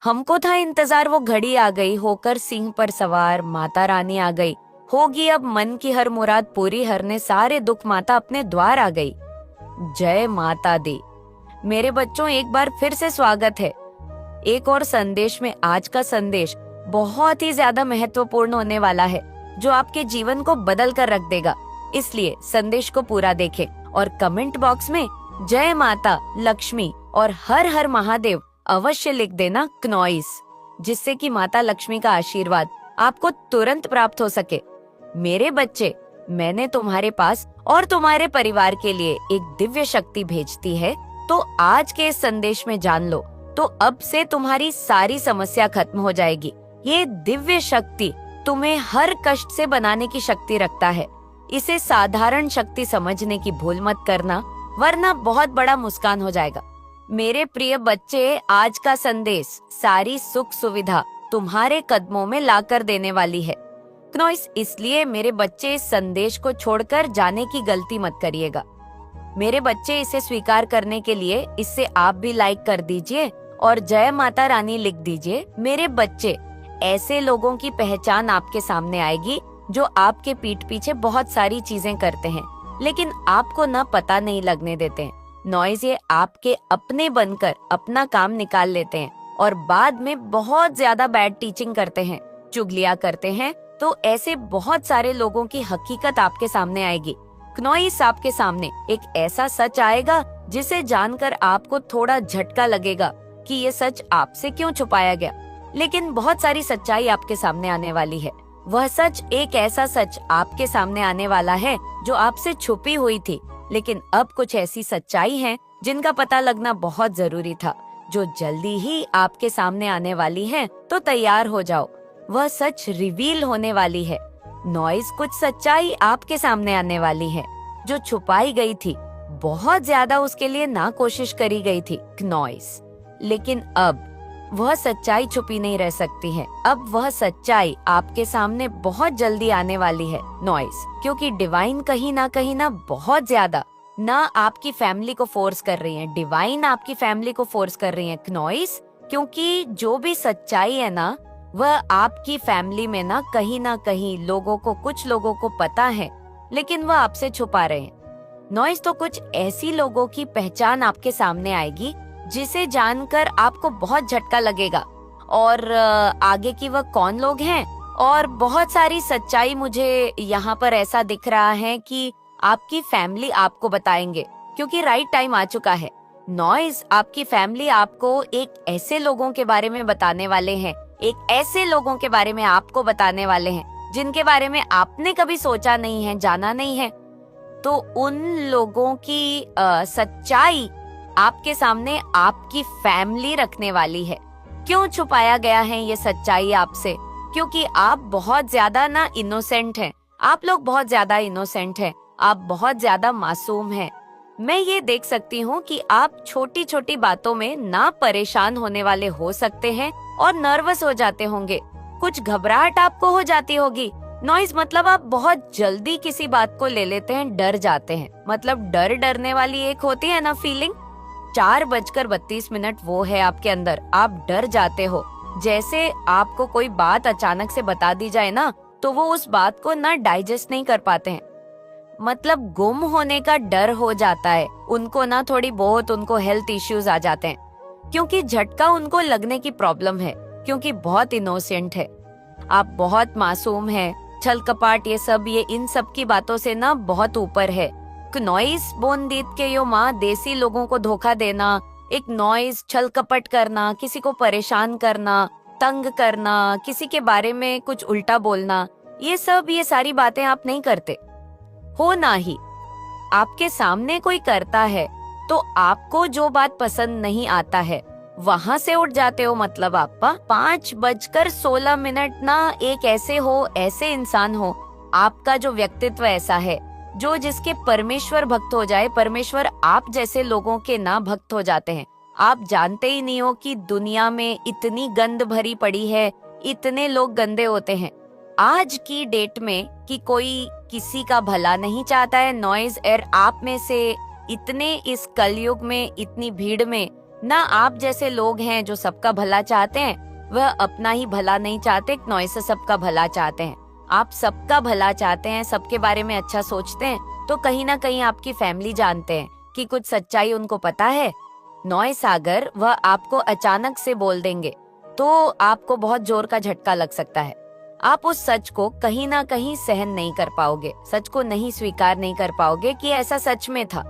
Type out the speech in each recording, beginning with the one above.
हमको था इंतजार, वो घड़ी आ गई, होकर सिंह पर सवार माता रानी आ गई, होगी अब मन की हर मुराद पूरी, हरने सारे दुख माता अपने द्वार आ गई। जय माता दी। मेरे बच्चों, एक बार फिर से स्वागत है एक और संदेश में। आज का संदेश बहुत ही ज्यादा महत्वपूर्ण होने वाला है, जो आपके जीवन को बदल कर रख देगा। इसलिए संदेश को पूरा देखें और कमेंट बॉक्स में जय माता लक्ष्मी और हर हर महादेव अवश्य लिख देना क्नॉइस, जिससे कि माता लक्ष्मी का आशीर्वाद आपको तुरंत प्राप्त हो सके। मेरे बच्चे, मैंने तुम्हारे पास और तुम्हारे परिवार के लिए एक दिव्य शक्ति भेजती है, तो आज के इस संदेश में जान लो, तो अब से तुम्हारी सारी समस्या खत्म हो जाएगी। ये दिव्य शक्ति तुम्हें हर कष्ट से बनाने की शक्ति रखता है। इसे साधारण शक्ति समझने की भूल मत करना, वरना बहुत बड़ा नुकसान हो जाएगा। मेरे प्रिय बच्चे, आज का संदेश सारी सुख सुविधा तुम्हारे कदमों में लाकर देने वाली है। क्नॉइस, इसलिए मेरे बच्चे, इस संदेश को छोड़कर जाने की गलती मत करिएगा। मेरे बच्चे, इसे स्वीकार करने के लिए इसे आप भी लाइक कर दीजिए और जय माता रानी लिख दीजिए। मेरे बच्चे, ऐसे लोगों की पहचान आपके सामने आएगी जो आपके पीठ पीछे बहुत सारी चीजें करते हैं, लेकिन आपको न पता नहीं लगने देते हैं। नॉइज, ये आपके अपने बनकर अपना काम निकाल लेते हैं और बाद में बहुत ज्यादा बैड टीचिंग करते हैं, चुगलियां करते हैं। तो ऐसे बहुत सारे लोगों की हकीकत आपके सामने आएगी। क्नॉइस, आपके सामने एक ऐसा सच आएगा जिसे जानकर आपको थोड़ा झटका लगेगा कि ये सच आपसे क्यों छुपाया गया। लेकिन बहुत सारी सच्चाई आपके सामने आने वाली है। वह सच, एक ऐसा सच आपके सामने आने वाला है जो आपसे छुपी हुई थी, लेकिन अब कुछ ऐसी सच्चाई हैं जिनका पता लगना बहुत जरूरी था, जो जल्दी ही आपके सामने आने वाली है। तो तैयार हो जाओ, वह सच रिवील होने वाली है। नॉइज, कुछ सच्चाई आपके सामने आने वाली है जो छुपाई गई थी, बहुत ज्यादा उसके लिए ना कोशिश करी गई थी नॉइज, लेकिन अब वह सच्चाई छुपी नहीं रह सकती है। अब वह सच्चाई आपके सामने बहुत जल्दी आने वाली है नॉइज, क्योंकि डिवाइन कहीं ना बहुत ज्यादा ना आपकी फैमिली को फोर्स कर रही है, डिवाइन आपकी फैमिली को फोर्स कर रही है नॉइज, क्योंकि जो भी सच्चाई है ना, वह आपकी फैमिली में ना कहीं लोगों को, कुछ लोगों को पता है, लेकिन वह आपसे छुपा रहे हैं नॉइज। तो कुछ ऐसी लोगों की पहचान आपके सामने आएगी जिसे जानकर आपको बहुत झटका लगेगा, और आगे की वह कौन लोग हैं। और बहुत सारी सच्चाई मुझे यहाँ पर ऐसा दिख रहा है कि आपकी फैमिली आपको बताएंगे, क्योंकि राइट टाइम आ चुका है नॉइज। आपकी फैमिली आपको एक ऐसे लोगों के बारे में बताने वाले हैं, एक ऐसे लोगों के बारे में आपको बताने वाले हैं जिनके बारे में आपने कभी सोचा नहीं है, जाना नहीं है। तो उन लोगों की सच्चाई आपके सामने आपकी फैमिली रखने वाली है। क्यों छुपाया गया है ये सच्चाई आपसे? क्योंकि आप बहुत ज्यादा ना इनोसेंट हैं। आप लोग बहुत ज्यादा इनोसेंट हैं, आप बहुत ज्यादा मासूम हैं। मैं ये देख सकती हूँ कि आप छोटी छोटी बातों में ना परेशान होने वाले हो सकते हैं और नर्वस हो जाते होंगे, कुछ घबराहट आपको हो जाती होगी नॉइज। मतलब आप बहुत जल्दी किसी बात को ले लेते हैं, डर जाते हैं। मतलब डरने वाली एक होती है ना फीलिंग, 4:32 वो है आपके अंदर। आप डर जाते हो, जैसे आपको कोई बात अचानक से बता दी जाए ना, तो वो उस बात को ना डाइजेस्ट नहीं कर पाते हैं। मतलब गुम होने का डर हो जाता है उनको ना, थोड़ी बहुत उनको हेल्थ इश्यूज आ जाते हैं, क्योंकि झटका उनको लगने की प्रॉब्लम है, क्योंकि बहुत इनोसेंट है आप, बहुत मासूम है। छल कपाट ये सब, ये इन सब की बातों से ना बहुत ऊपर है। नॉइस बोनदीत के यो माँ, देसी लोगों को धोखा देना, एक नॉइस, छल कपट करना, किसी को परेशान करना, तंग करना, किसी के बारे में कुछ उल्टा बोलना, ये सारी बातें आप नहीं करते हो ना ही। आपके सामने कोई करता है तो आपको जो बात पसंद नहीं आता है वहां से उठ जाते हो। मतलब आप 5:16 ना एक ऐसे इंसान हो, आपका जो व्यक्तित्व ऐसा है, जो जिसके परमेश्वर भक्त हो जाए, परमेश्वर आप जैसे लोगों के ना भक्त हो जाते हैं। आप जानते ही नहीं हो कि दुनिया में इतनी गंद भरी पड़ी है, इतने लोग गंदे होते हैं आज की डेट में कि कोई किसी का भला नहीं चाहता है नॉइज। और आप में से इतने इस कलयुग में, इतनी भीड़ में ना आप जैसे लोग हैं जो सबका भला चाहते हैं, वह अपना ही भला नहीं चाहते, नॉइस से सबका भला चाहते हैं। आप सबका भला चाहते हैं, सबके बारे में अच्छा सोचते हैं, तो कहीं ना कहीं आपकी फैमिली जानते हैं कि कुछ सच्चाई उनको पता है। नॉइस अगर वह आपको अचानक से बोल देंगे तो आपको बहुत जोर का झटका लग सकता है। आप उस सच को कहीं ना कहीं सहन नहीं कर पाओगे, सच को नहीं स्वीकार नहीं कर पाओगे कि ऐसा सच में था।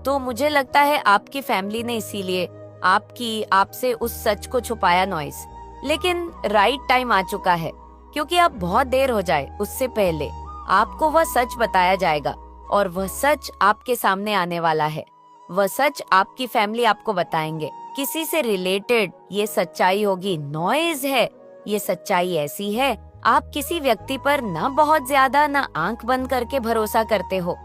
तो मुझे लगता है आपकी फैमिली ने इसीलिए आपसे उस सच को छुपाया नॉइस। लेकिन राइट टाइम आ चुका है, क्योंकि अब बहुत देर हो जाए उससे पहले आपको वह सच बताया जाएगा, और वह सच आपके सामने आने वाला है। वह सच आपकी फैमिली आपको बताएंगे, किसी से रिलेटेड ये सच्चाई होगी। नॉइज है, ये सच्चाई ऐसी है, आप किसी व्यक्ति पर ना बहुत ज्यादा ना आंख बंद करके भरोसा करते हो।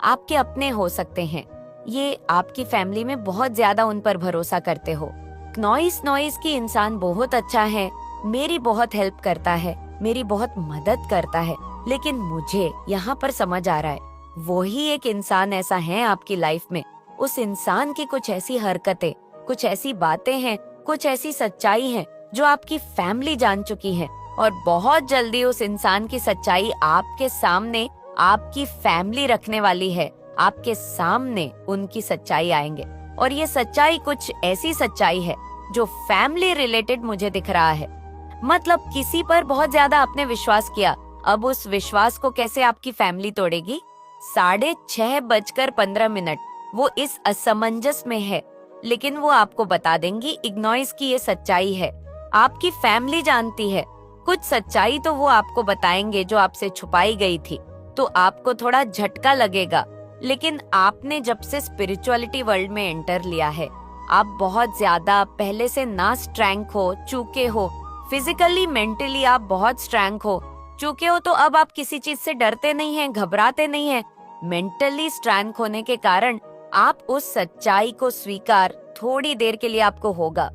आपके अपने हो सकते हैं, ये आपकी फैमिली में बहुत ज्यादा उन पर भरोसा करते हो। नॉइस की इंसान बहुत अच्छा है, मेरी बहुत हेल्प करता है, मेरी बहुत मदद करता है, लेकिन मुझे यहाँ पर समझ आ रहा है वही एक इंसान ऐसा है आपकी लाइफ में। उस इंसान की कुछ ऐसी हरकतें, कुछ ऐसी बातें हैं, कुछ ऐसी सच्चाई है जो आपकी फैमिली जान चुकी है, और बहुत जल्दी उस इंसान की सच्चाई आपके सामने आपकी फैमिली रखने वाली है। आपके सामने उनकी सच्चाई आएंगे, और ये सच्चाई कुछ ऐसी सच्चाई है जो फैमिली रिलेटेड मुझे दिख रहा है। मतलब किसी पर बहुत ज्यादा आपने विश्वास किया, अब उस विश्वास को कैसे आपकी फैमिली तोड़ेगी। 6:15 वो इस असमंजस में है, लेकिन वो आपको बता देंगी इग्नोइस की ये सच्चाई है। आपकी फैमिली जानती है कुछ सच्चाई, तो वो आपको बताएंगे जो आपसे छुपाई गई थी। तो आपको थोड़ा झटका लगेगा, लेकिन आपने जब से स्पिरिचुअलिटी वर्ल्ड में एंटर लिया है, आप बहुत ज्यादा पहले से ना स्ट्रेंग हो चुके हो। फिजिकली मेंटली आप बहुत स्ट्रेंग हो चुके हो, तो अब आप किसी चीज से डरते नहीं हैं, घबराते नहीं हैं। मेंटली स्ट्रेंग होने के कारण आप उस सच्चाई को स्वीकार थोड़ी देर के लिए आपको होगा,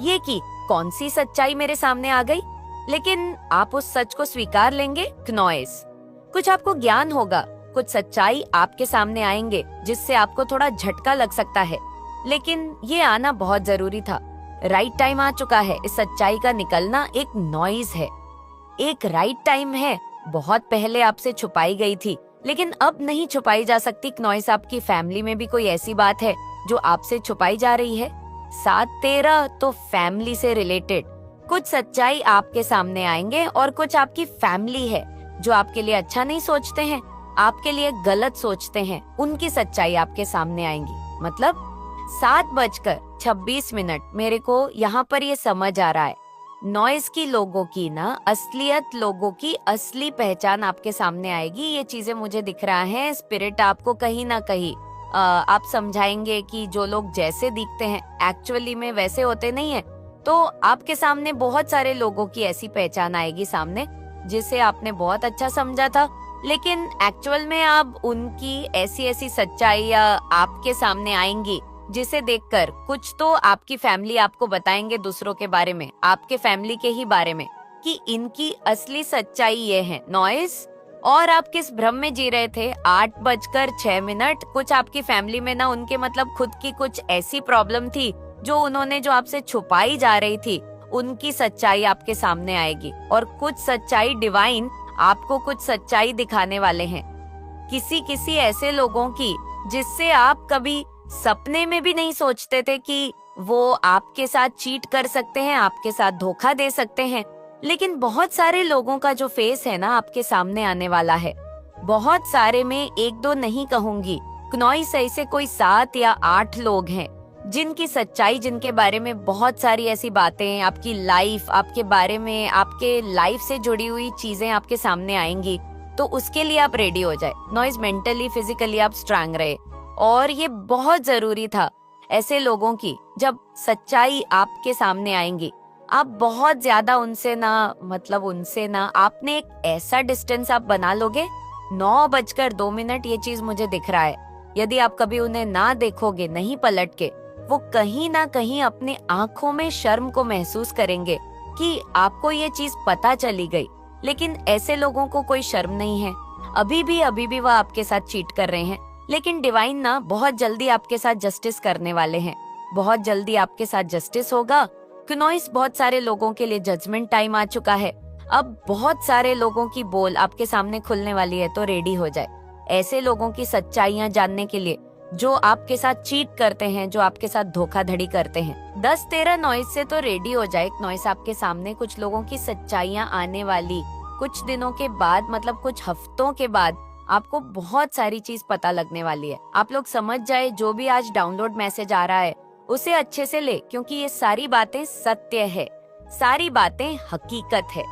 ये कि कौन सी सच्चाई मेरे सामने आ गई, लेकिन आप उस सच को स्वीकार लेंगे। नॉइस कुछ आपको ज्ञान होगा, कुछ सच्चाई आपके सामने आएंगे जिससे आपको थोड़ा झटका लग सकता है, लेकिन ये आना बहुत जरूरी था। राइट टाइम आ चुका है, इस सच्चाई का निकलना एक नॉइज है, एक राइट टाइम है। बहुत पहले आपसे छुपाई गई थी, लेकिन अब नहीं छुपाई जा सकती। नॉइज आपकी फैमिली में भी कोई ऐसी बात है जो आपसे छुपाई जा रही है। 7-13 तो फैमिली से रिलेटेड कुछ सच्चाई आपके सामने आएंगे, और कुछ आपकी फैमिली है जो आपके लिए अच्छा नहीं सोचते हैं, आपके लिए गलत सोचते हैं, उनकी सच्चाई आपके सामने आएंगी। मतलब 7:26 मेरे को यहाँ पर ये समझ आ रहा है, नॉइज की लोगों की ना असलियत, लोगों की असली पहचान आपके सामने आएगी। ये चीजें मुझे दिख रहा है। स्पिरिट आपको कहीं ना कहीं आप समझाएंगे कि जो लोग जैसे दिखते हैं एक्चुअली में वैसे होते नहीं है। तो आपके सामने बहुत सारे लोगों की ऐसी पहचान आएगी सामने जिसे आपने बहुत अच्छा समझा था, लेकिन एक्चुअल में अब उनकी ऐसी सच्चाइयां आपके सामने आएंगी जिसे देखकर कुछ तो आपकी फैमिली आपको बताएंगे दूसरों के बारे में, आपके फैमिली के ही बारे में, कि इनकी असली सच्चाई ये है। नॉइस और आप किस भ्रम में जी रहे थे। 8:06 कुछ आपकी फैमिली में ना उनके मतलब खुद की कुछ ऐसी प्रॉब्लम थी जो आपसे छुपाई जा रही थी, उनकी सच्चाई आपके सामने आएगी। और कुछ सच्चाई डिवाइन आपको कुछ सच्चाई दिखाने वाले हैं, किसी ऐसे लोगों की जिससे आप कभी सपने में भी नहीं सोचते थे कि वो आपके साथ चीट कर सकते हैं, आपके साथ धोखा दे सकते हैं। लेकिन बहुत सारे लोगों का जो फेस है ना आपके सामने आने वाला है, बहुत सारे में 1-2 नहीं कहूंगी, नॉइस ऐसे कोई 7 या 8 लोग हैं जिनकी सच्चाई, जिनके बारे में बहुत सारी ऐसी बातें, आपकी लाइफ, आपके बारे में, आपके लाइफ से जुड़ी हुई चीजें आपके सामने आएंगी। तो उसके लिए आप रेडी हो जाए। नॉइस मेंटली फिजिकली आप स्ट्रांग रहे, और ये बहुत जरूरी था ऐसे लोगों की। जब सच्चाई आपके सामने आएंगी, आप बहुत ज्यादा उनसे ना आपने एक ऐसा डिस्टेंस आप बना लोगे। 9:02 ये चीज मुझे दिख रहा है। यदि आप कभी उन्हें ना देखोगे, नहीं पलट के, वो कहीं ना कहीं अपने आंखों में शर्म को महसूस करेंगे कि आपको ये चीज पता चली गई। लेकिन ऐसे लोगों को कोई शर्म नहीं है, अभी भी वह आपके साथ चीट कर रहे हैं, लेकिन डिवाइन ना बहुत जल्दी आपके साथ जस्टिस करने वाले हैं। बहुत जल्दी आपके साथ जस्टिस होगा। क्नॉइस, बहुत सारे लोगों के लिए जजमेंट टाइम आ चुका है। अब बहुत सारे लोगों की बोल आपके सामने खुलने वाली है, तो रेडी हो जाए ऐसे लोगों की सच्चाइयां जानने के लिए जो आपके साथ चीट करते हैं, जो आपके साथ धोखाधड़ी करते हैं। 10-13 नॉइस से तो रेडी हो जाए। नॉइस आपके सामने कुछ लोगों की सच्चाइयां आने वाली कुछ दिनों के बाद, मतलब कुछ हफ्तों के बाद आपको बहुत सारी चीज पता लगने वाली है। आप लोग समझ जाए, जो भी आज डाउनलोड मैसेज आ रहा है उसे अच्छे से ले, क्योंकि ये सारी बातें सत्य है, सारी बातें हकीकत है।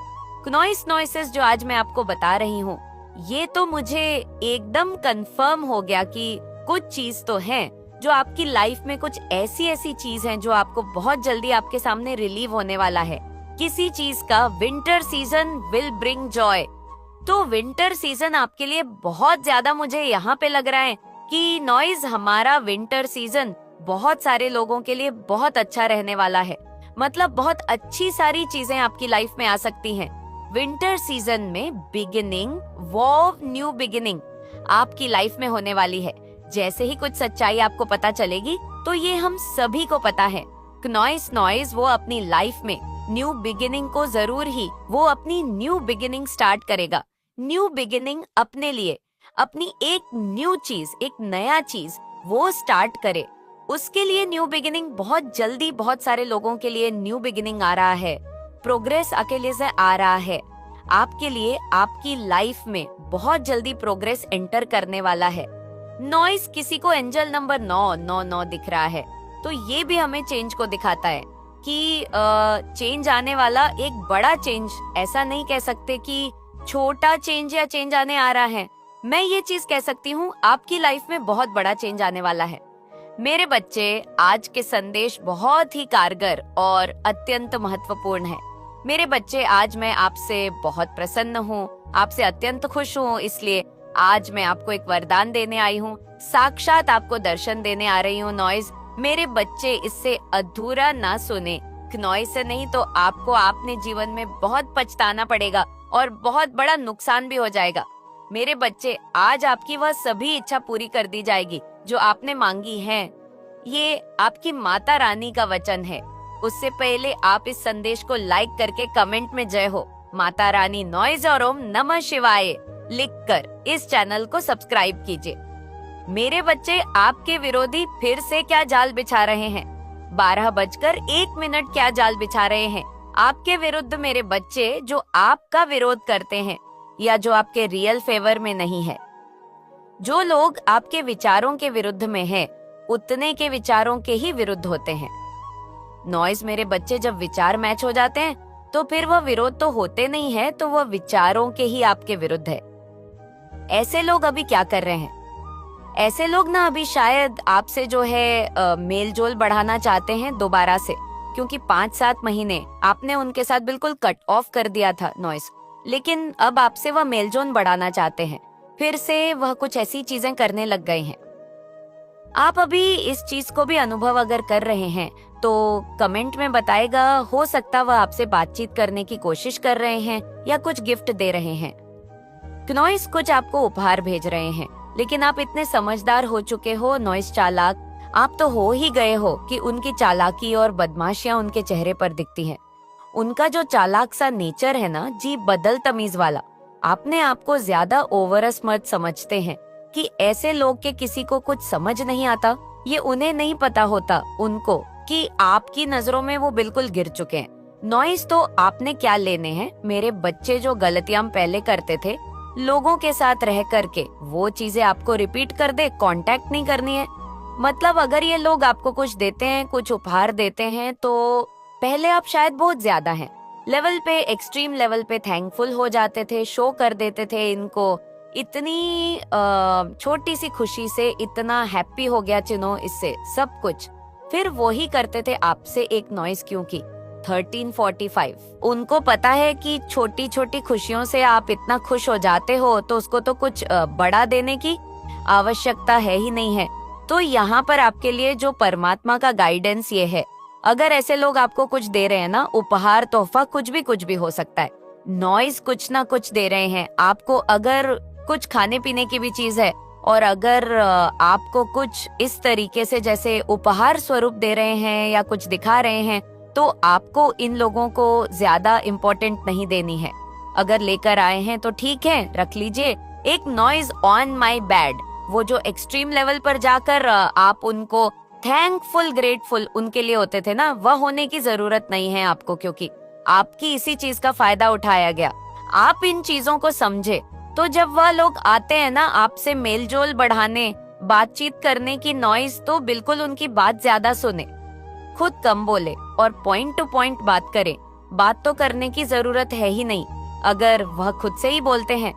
नॉइसेस जो आज मैं आपको बता रही हूँ, ये तो मुझे एकदम कंफर्म हो गया कि कुछ चीज तो है जो आपकी लाइफ में, कुछ ऐसी चीज है जो आपको बहुत जल्दी आपके सामने रिलीव होने वाला है। किसी चीज का winter season will bring Joy. तो विंटर सीजन आपके लिए बहुत ज्यादा, मुझे यहाँ पे लग रहा है कि नॉइज, हमारा विंटर सीजन बहुत सारे लोगों के लिए बहुत अच्छा रहने वाला है। मतलब बहुत अच्छी सारी चीजें आपकी लाइफ में आ सकती हैं। विंटर सीजन में बिगिनिंग, न्यू बिगिनिंग आपकी लाइफ में होने वाली है। जैसे ही कुछ सच्चाई आपको पता चलेगी, तो ये हम सभी को पता है, नॉइज वो अपनी लाइफ में न्यू बिगिनिंग को जरूर ही, वो अपनी न्यू बिगिनिंग स्टार्ट करेगा। न्यू बिगिनिंग अपने लिए, अपनी एक न्यू चीज, एक नया चीज वो स्टार्ट करे। उसके लिए न्यू बिगिनिंग बहुत जल्दी, बहुत सारे लोगों के लिए न्यू बिगिनिंग आ रहा है। प्रोग्रेस अकेले से आ रहा है आपके लिए। आपकी लाइफ में बहुत जल्दी प्रोग्रेस एंटर करने वाला है। नॉइस, किसी को एंजल नंबर 999 दिख रहा है, तो ये भी हमें चेंज को दिखाता है कि चेंज आने वाला, एक बड़ा चेंज। ऐसा नहीं कह सकते कि छोटा चेंज या चेंज आने आ रहा है। मैं ये चीज कह सकती हूँ, आपकी लाइफ में बहुत बड़ा चेंज आने वाला है। मेरे बच्चे, आज के संदेश बहुत ही कारगर और अत्यंत महत्वपूर्ण है। मेरे बच्चे, आज मैं आपसे बहुत प्रसन्न हूँ, आपसे अत्यंत खुश हूँ। इसलिए आज मैं आपको एक वरदान देने आई हूँ, साक्षात आपको दर्शन देने आ रही हूँ। नॉइज, मेरे बच्चे, इससे अधूरा ना सुने। नॉइज से नहीं तो आपको आपने जीवन में बहुत पछताना पड़ेगा और बहुत बड़ा नुकसान भी हो जाएगा। मेरे बच्चे, आज आपकी वह सभी इच्छा पूरी कर दी जाएगी जो आपने मांगी है। ये आपकी माता रानी का वचन है। उससे पहले आप इस संदेश को लाइक करके कमेंट में जय हो माता रानी नॉइज और ओम नमः शिवाय लिखकर इस चैनल को सब्सक्राइब कीजिए। मेरे बच्चे, आपके विरोधी फिर से क्या जाल बिछा रहे हैं? 12:01 क्या जाल बिछा रहे हैं आपके विरुद्ध मेरे बच्चे, जो आपका विरोध करते हैं या जो आपके रियल फेवर में नहीं है। जो लोग आपके विचारों के विरुद्ध में हैं, उतने के विचारों के ही विरुद्ध होते हैं। नॉइज, मेरे बच्चे, जब विचार मैच हो जाते हैं तो फिर वह विरोध तो होते नहीं है, तो वह विचारों के ही आपके विरुद्ध है। ऐसे लोग अभी क्या कर रहे हैं? ऐसे लोग ना अभी शायद आपसे जो है मेलजोल बढ़ाना चाहते हैं दोबारा से, क्योंकि 5-7 महीने आपने उनके साथ बिल्कुल कट ऑफ कर दिया था नॉइज। लेकिन अब आपसे वह मेलजोल बढ़ाना चाहते हैं, फिर से वह कुछ ऐसी चीजें करने लग गए हैं। आप अभी इस चीज को भी अनुभव अगर कर रहे हैं तो कमेंट में बताएगा। हो सकता वह आपसे बातचीत करने की कोशिश कर रहे हैं या कुछ गिफ्ट दे रहे हैं। नॉइस, कुछ आपको उपहार भेज रहे हैं, लेकिन आप इतने समझदार हो चुके हो नॉइस, चालाक आप तो हो ही गए हो कि उनकी चालाकी और बदमाशियां उनके चेहरे पर दिखती हैं। उनका जो चालाक सा नेचर है ना जी, बदल तमीज वाला, आपने आपको ज्यादा ओवर स्मार्ट समझते हैं कि ऐसे लोग के किसी को कुछ समझ नहीं आता। ये उन्हें नहीं पता होता उनको कि आपकी नजरों में वो बिल्कुल गिर चुके हैं। नॉइस, तो आपने क्या लेने हैं? मेरे बच्चे, जो गलतियां पहले करते थे लोगों के साथ रह करके, वो चीजें आपको रिपीट कर दे, कांटेक्ट नहीं करनी है। मतलब अगर ये लोग आपको कुछ देते हैं, कुछ उपहार देते हैं, तो पहले आप शायद बहुत ज्यादा हैं लेवल पे, एक्सट्रीम लेवल पे थैंकफुल हो जाते थे, शो कर देते थे इनको। इतनी छोटी सी खुशी से इतना हैप्पी हो गया चिनो इससे सब कुछ। फिर वो ही करते थे आपसे एक नॉइस, क्योंकि 1345 उनको पता है कि छोटी छोटी खुशियों से आप इतना खुश हो जाते हो, तो उसको तो कुछ बड़ा देने की आवश्यकता है ही नहीं है। तो यहाँ पर आपके लिए जो परमात्मा का गाइडेंस ये है, अगर ऐसे लोग आपको कुछ दे रहे हैं ना, उपहार, तोहफा, कुछ भी हो सकता है। नॉइस कुछ ना कुछ दे रहे हैं आपको। अगर कुछ खाने पीने की भी चीज है, और अगर आपको कुछ इस तरीके से जैसे उपहार स्वरूप दे रहे हैं या कुछ दिखा रहे हैं, तो आपको इन लोगों को ज्यादा इम्पोर्टेंट नहीं देनी है। अगर लेकर आए हैं तो ठीक है, रख लीजिए। एक नॉइज ऑन माई बैड, वो जो एक्सट्रीम लेवल पर जाकर आप उनको थैंकफुल ग्रेटफुल उनके लिए होते थे ना, वह होने की जरूरत नहीं है आपको, क्योंकि आपकी इसी चीज का फायदा उठाया गया। आप इन चीजों को समझे तो जब वह लोग आते हैं ना आपसे मेलजोल बढ़ाने, बातचीत करने की नॉइज, तो बिल्कुल उनकी बात ज्यादा सुने, खुद कम बोले और पॉइंट टू पॉइंट बात करें। बात तो करने की जरूरत है ही नहीं अगर वह खुद से ही बोलते हैं।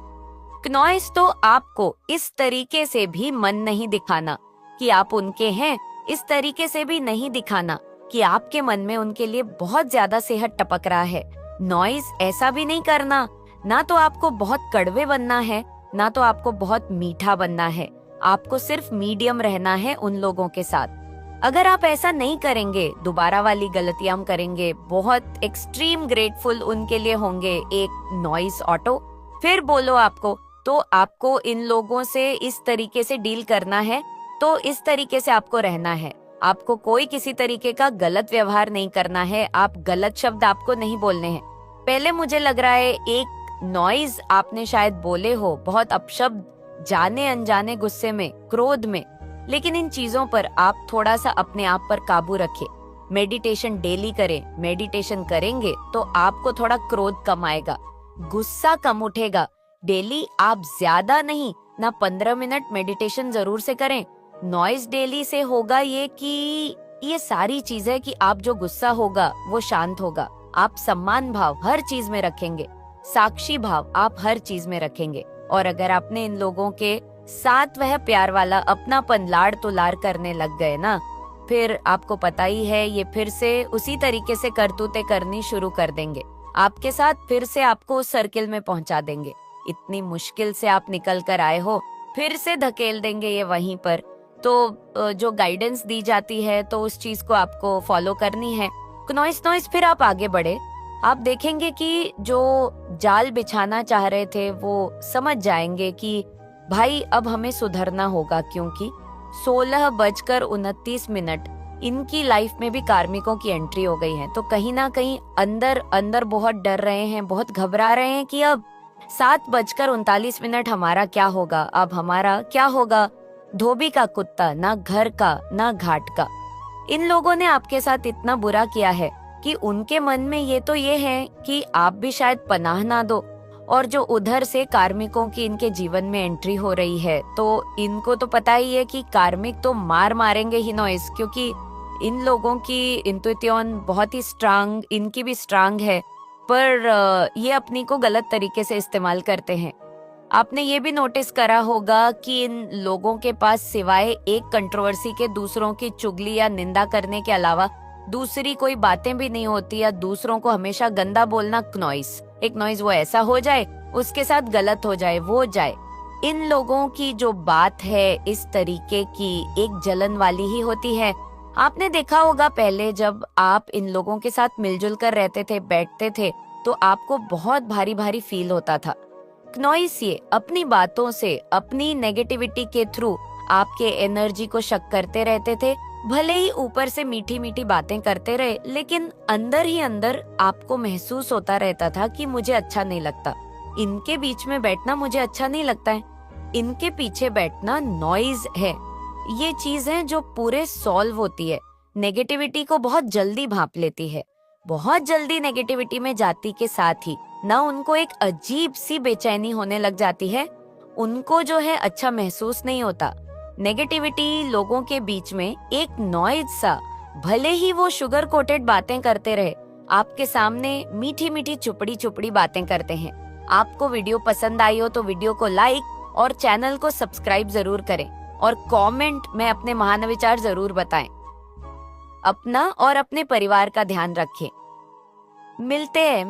नॉइज तो आपको इस तरीके से भी मन नहीं दिखाना कि आप उनके हैं, इस तरीके से भी नहीं दिखाना कि आपके मन में उनके लिए बहुत ज्यादा सेहत टपक रहा है। नॉइज ऐसा भी नहीं करना, ना तो आपको बहुत कड़वे बनना है, ना तो आपको बहुत मीठा बनना है। आपको सिर्फ मीडियम रहना है उन लोगों के साथ। अगर आप ऐसा नहीं करेंगे, दोबारा वाली गलतियां करेंगे, बहुत एक्सट्रीम ग्रेटफुल उनके लिए होंगे, एक नॉइज ऑटो, फिर बोलो आपको, तो आपको इन लोगों से इस तरीके से डील करना है, तो इस तरीके से आपको रहना है। आपको कोई किसी तरीके का गलत व्यवहार नहीं करना है, आप गलत शब्द आपको नहीं बोलने हैं। पहले मुझे लग रहा है एक नॉइज आपने शायद बोले हो, बहुत अपशब्द, जाने अनजाने गुस्से में, क्रोध में, लेकिन इन चीजों पर आप थोड़ा सा अपने आप पर काबू रखें। मेडिटेशन डेली करें, मेडिटेशन करेंगे तो आपको थोड़ा क्रोध कम आएगा, गुस्सा कम उठेगा। डेली आप ज्यादा नहीं, ना 15 मिनट मेडिटेशन जरूर से करें। नॉइज डेली से होगा ये कि ये सारी चीजें कि आप जो गुस्सा होगा वो शांत होगा, आप सम्मान भाव हर चीज में रखेंगे, साक्षी भाव आप हर चीज में रखेंगे। और अगर आपने इन लोगों के साथ वह प्यार वाला अपनापन लाड़ तुलार करने लग गए ना, फिर आपको पता ही है ये फिर से उसी तरीके से करतूतें करनी शुरू कर देंगे आपके साथ, फिर से आपको उस सर्किल में पहुंचा देंगे। इतनी मुश्किल से आप निकल कर आए हो, फिर से धकेल देंगे ये वहीं पर। तो जो गाइडेंस दी जाती है तो उस चीज को आपको फॉलो करनी है। नॉइस फिर आप आगे बढ़े, आप देखेंगे कि जो जाल बिछाना चाह रहे थे वो समझ जाएंगे कि भाई अब हमें सुधरना होगा, क्योंकि 16:29 इनकी लाइफ में भी कार्मिकों की एंट्री हो गई है। तो कहीं ना कहीं अंदर अंदर बहुत डर रहे हैं, बहुत घबरा रहे हैं कि अब 7:39 हमारा क्या होगा, अब हमारा क्या होगा। धोबी का कुत्ता, ना घर का ना घाट का। इन लोगों ने आपके साथ इतना बुरा किया है कि उनके मन में ये तो ये है कि आप भी शायद पनाह ना दो। और जो उधर से कार्मिकों की इनके जीवन में एंट्री हो रही है, तो इनको तो पता ही है कि कार्मिक तो मारेंगे ही नॉइस, क्योंकि इन लोगों की इंतुइशन बहुत ही स्ट्रांग, इनकी भी स्ट्रांग है, पर ये अपनी को गलत तरीके से इस्तेमाल करते हैं। आपने ये भी नोटिस करा होगा कि इन लोगों के पास सिवाय एक कंट्रोवर्सी के दूसरों की चुगली या निंदा करने के अलावा दूसरी कोई बातें भी नहीं होती, या दूसरों को हमेशा गंदा बोलना नॉइस, एक नॉइस वो ऐसा हो जाए, उसके साथ गलत हो जाए, वो जाए। इन लोगों की जो बात है इस तरीके की एक जलन वाली ही होती है। आपने देखा होगा पहले जब आप इन लोगों के साथ मिलजुल कर रहते थे, बैठते थे, तो आपको बहुत भारी भारी फील होता था। नॉइस ये अपनी बातों से, अपनी नेगेटिविटी के थ्रू आपके एनर्जी को शक करते रहते थे। भले ही ऊपर से मीठी मीठी बातें करते रहे, लेकिन अंदर ही अंदर आपको महसूस होता रहता था कि मुझे अच्छा नहीं लगता, इनके बीच में बैठना मुझे अच्छा नहीं लगता है, इनके पीछे बैठना नॉइज है। ये चीज है जो पूरे सॉल्व होती है। नेगेटिविटी को बहुत जल्दी भांप लेती है, बहुत जल्दी नेगेटिविटी में जाती के साथ ही ना उनको एक अजीब सी बेचैनी होने लग जाती है, उनको जो है अच्छा महसूस नहीं होता। नेगेटिविटी लोगों के बीच में एक नॉइज सा, भले ही वो शुगर कोटेड बातें करते रहे, आपके सामने मीठी मीठी चुपड़ी चुपड़ी बातें करते हैं। आपको वीडियो पसंद आई हो तो वीडियो को लाइक और चैनल को सब्सक्राइब जरूर करें, और कमेंट में अपने महान विचार जरूर बताएं। अपना और अपने परिवार का ध्यान रखें। मिलते हैं।